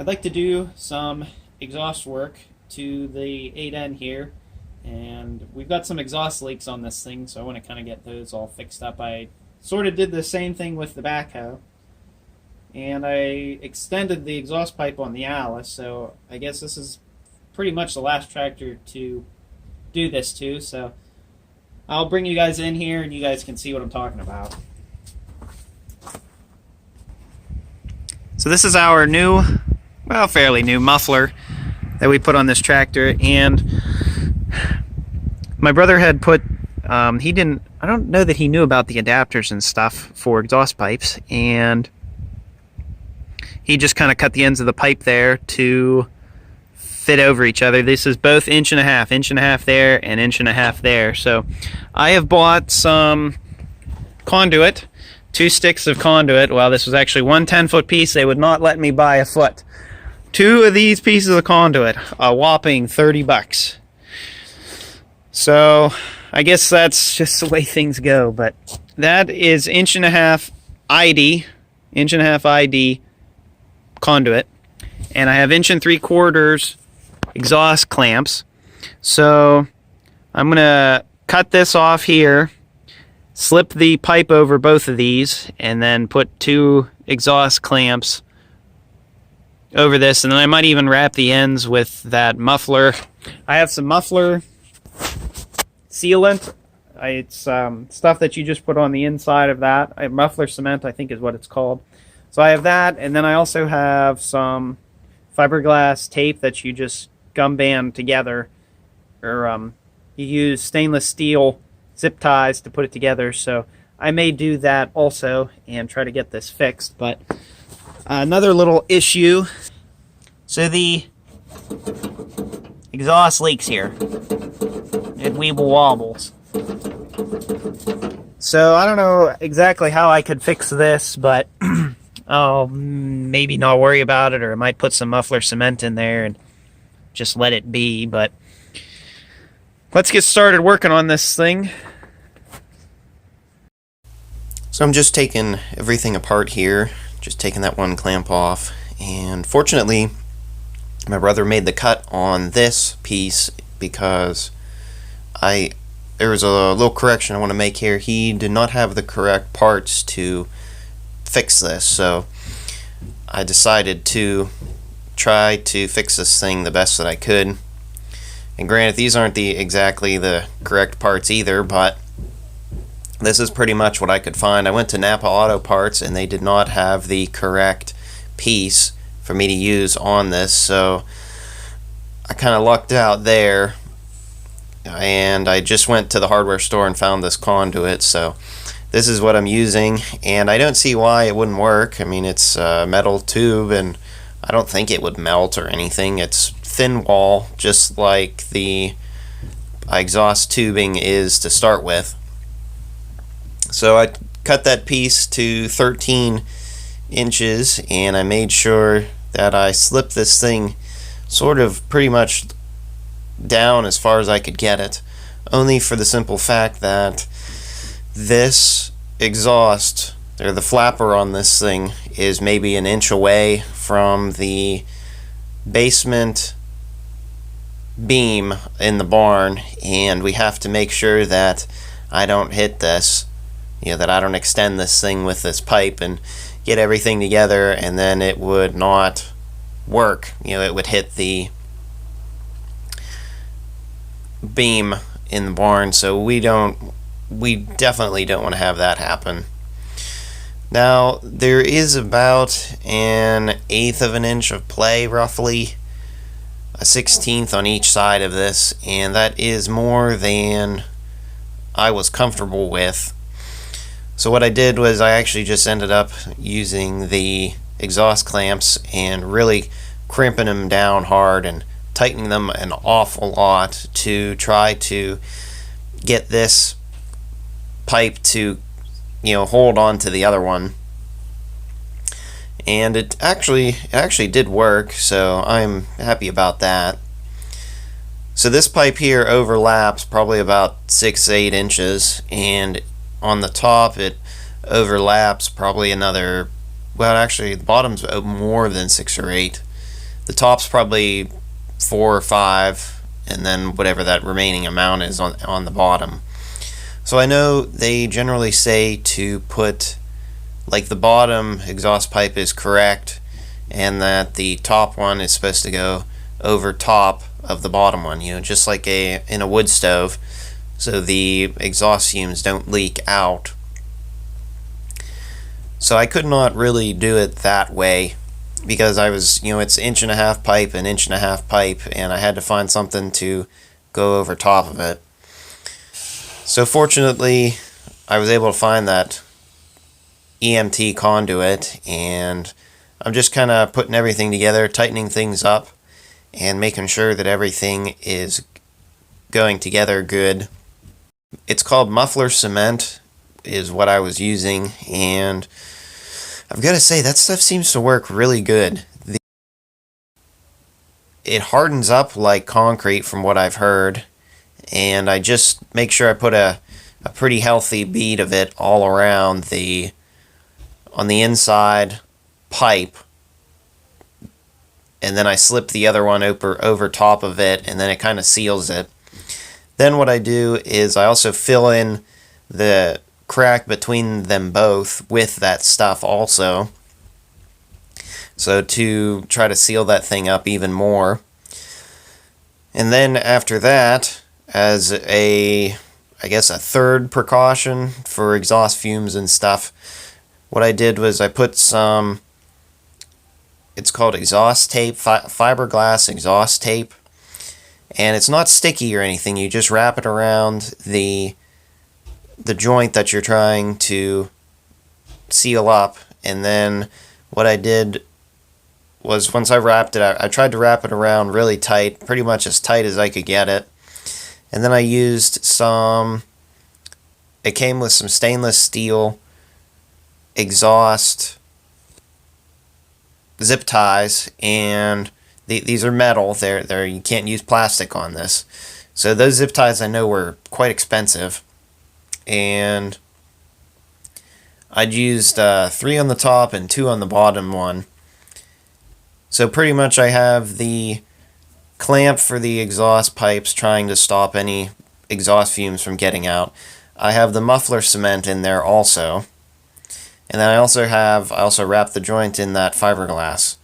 I'd like to do some exhaust work to the 8N here, and we've got some exhaust leaks on this thing, so I want to kind of get those all fixed up. I sort of did the same thing with the backhoe, and I extended the exhaust pipe on the Alice, so I guess this is pretty much the last tractor to do this to, so I'll bring you guys in here and you guys can see what I'm talking about. So this is our new, well, fairly new muffler that we put on this tractor, and my brother had put, I don't know that he knew about the adapters and stuff for exhaust pipes, and he just kind of cut the ends of the pipe there to fit over each other. This is both inch and a half there, and inch and a half there. So I have bought some conduit, 2 sticks of conduit. Well, this was actually one 10-foot piece. They would not let me buy a foot. 2 of these pieces of conduit, a whopping $30. So I guess that's just the way things go, but that is inch and a half ID conduit, and I have 1 3/4 exhaust clamps. So I'm gonna cut this off here, slip the pipe over both of these, and then put 2 exhaust clamps over this, and then I might even wrap the ends with that muffler. I have some muffler sealant. It's stuff that you just put on the inside of that. Muffler cement, I think is what it's called. So I have that, and then I also have some fiberglass tape that you just gum band together, or you use stainless steel zip ties to put it together. So I may do that also and try to get this fixed. But another little issue, so the exhaust leaks here. It weeble wobbles. So I don't know exactly how I could fix this, but I'll maybe not worry about it, or I might put some muffler cement in there and just let it be. But let's get started working on this thing. So I'm just taking everything apart here, just taking that one clamp off, and fortunately my brother made the cut on this piece because there was a little correction I want to make here. He did not have the correct parts to fix this, so I decided to try to fix this thing the best that I could. And granted, these aren't exactly the correct parts either, but this is pretty much what I could find. I went to Napa Auto Parts and they did not have the correct piece for me to use on this, so I kind of lucked out there, and I just went to the hardware store and found this conduit. So this is what I'm using, and I don't see why it wouldn't work. I mean, it's a metal tube, and I don't think it would melt or anything. It's thin wall, just like the exhaust tubing is to start with. So I cut that piece to 13 inches, and I made sure that I slipped this thing sort of pretty much down as far as I could get it, only for the simple fact that this exhaust, or the flapper on this thing, is maybe 1 inch away from the basement beam in the barn, and we have to make sure that I don't hit this, that I don't extend this thing with this pipe and get everything together, and then it would not work. It would hit the beam in the barn, so we definitely don't want to have that happen. Now, there is about 1/8 of an inch of play, roughly a 1/16 on each side of this, and that is more than I was comfortable with. So what I did was I actually just ended up using the exhaust clamps and really crimping them down hard and tightening them an awful lot to try to get this pipe to hold on to the other one. And it actually did work, so I'm happy about that. So this pipe here overlaps probably about 6-8 inches, and on the top it overlaps probably another, well, actually the bottom's more than 6 or 8. The top's probably 4 or 5, and then whatever that remaining amount is on the bottom. So I know they generally say to put, like, the bottom exhaust pipe is correct, and that the top one is supposed to go over top of the bottom one, just like in a wood stove, so the exhaust fumes don't leak out. So I could not really do it that way, because I was, it's 1.5 pipe, an 1.5 pipe, and I had to find something to go over top of it. So fortunately, I was able to find that EMT conduit, and I'm just kind of putting everything together, tightening things up, and making sure that everything is going together good. It's called Muffler Cement, is what I was using, and I've got to say, that stuff seems to work really good. It hardens up like concrete from what I've heard, and I just make sure I put a pretty healthy bead of it all around on the inside pipe, and then I slip the other one over top of it, and then it kind of seals it. Then what I do is I also fill in the crack between them both with that stuff also, so to try to seal that thing up even more. And then after that, as I guess a third precaution for exhaust fumes and stuff, what I did was I put some, it's called exhaust tape, fiberglass exhaust tape, and it's not sticky or anything. You just wrap it around the joint that you're trying to seal up. And then what I did was, once I wrapped it, I tried to wrap it around really tight, pretty much as tight as I could get it. And then I used it came with some stainless steel exhaust zip ties, and these are metal. You can't use plastic on this. So those zip ties I know were quite expensive, and I'd used 3 on the top and 2 on the bottom one. So pretty much I have the clamp for the exhaust pipes trying to stop any exhaust fumes from getting out. I have the muffler cement in there also. And then I also wrap the joint in that fiberglass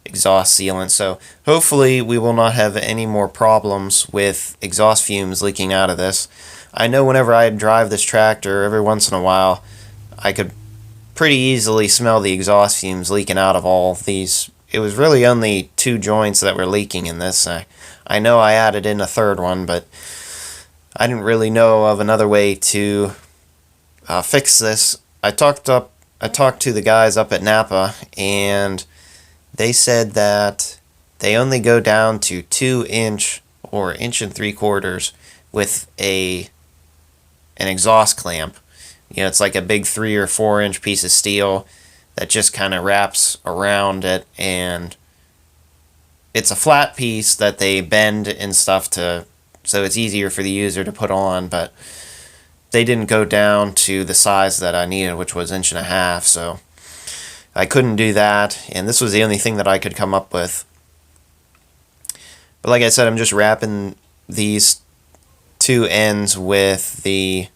exhaust sealant. So hopefully we will not have any more problems with exhaust fumes leaking out of this. I know whenever I drive this tractor, every once in a while, I could pretty easily smell the exhaust fumes leaking out of all these. It was really only 2 joints that were leaking in this. I know I added in a third one, but I didn't really know of another way to fix this. I talked to the guys up at Napa, and they said that they only go down to 2-inch or 1.75" with an exhaust clamp. It's like a big 3 or 4-inch piece of steel that just kind of wraps around it, and it's a flat piece that they bend and stuff so it's easier for the user to put on, but they didn't go down to the size that I needed, which was 1.5", so I couldn't do that, and this was the only thing that I could come up with. But like I said, I'm just wrapping these 2 ends with the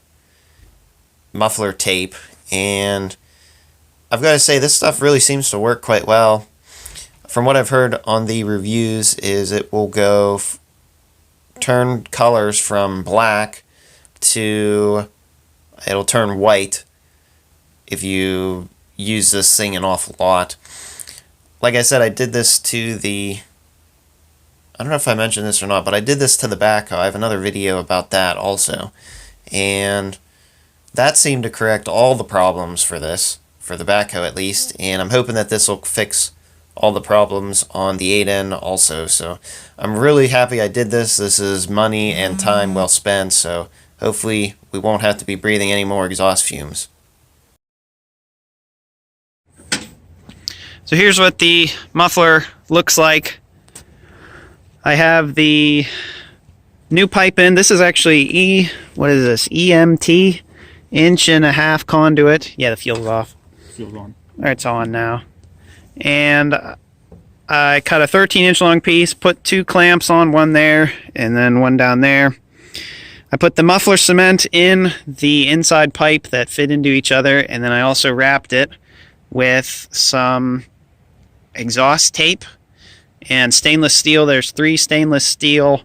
muffler tape, and I've got to say, this stuff really seems to work quite well. From what I've heard on the reviews, is it will turn colors from black to, it'll turn white if you use this thing an awful lot. Like I said, I did this to I don't know if I mentioned this or not, but I did this to the backhoe. I have another video about that also, and that seemed to correct all the problems for the backhoe at least, and I'm hoping that this will fix all the problems on the 8N also. So I'm really happy I did this. This is money and time well spent, so hopefully we won't have to be breathing any more exhaust fumes. So here's what the muffler looks like. I have the new pipe in. This is actually what is this? EMT, 1.5" conduit. Yeah, the fuel's off. Fuel's on. It's on now. And I cut a 13-inch long piece, put 2 clamps on, one there and then one down there. I put the muffler cement in the inside pipe that fit into each other, and then I also wrapped it with some exhaust tape and stainless steel. There's 3 stainless steel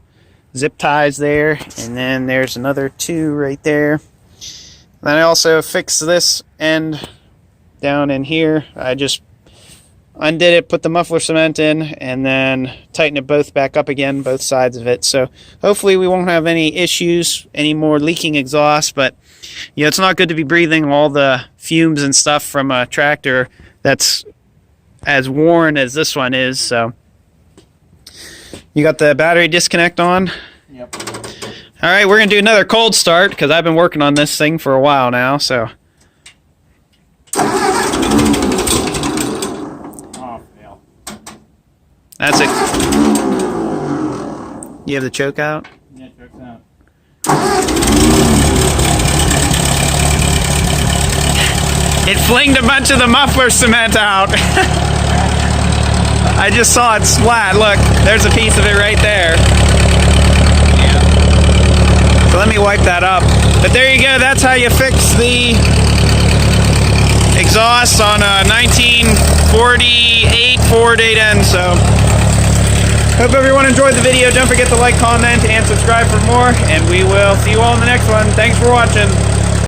zip ties there, and then there's another 2 right there. Then I also fixed this end down in here. I just undid it, put the muffler cement in, and then tighten it both back up again, both sides of it. So hopefully we won't have any issues, any more leaking exhaust. But you know, it's not good to be breathing all the fumes and stuff from a tractor that's as worn as this one is. So you got the battery disconnect on? Yep. All right, we're gonna do another cold start because I've been working on this thing for a while now. So Oh, fail. that's it. You have the choke out? Yeah, it chokes out. It flinged a bunch of the muffler cement out. I just saw it splat. Look, there's a piece of it right there. So let me wipe that up. But there you go. That's how you fix the exhaust on a 1948 Ford 8N. So hope everyone enjoyed the video. Don't forget to like, comment, and subscribe for more. And we will see you all in the next one. Thanks for watching.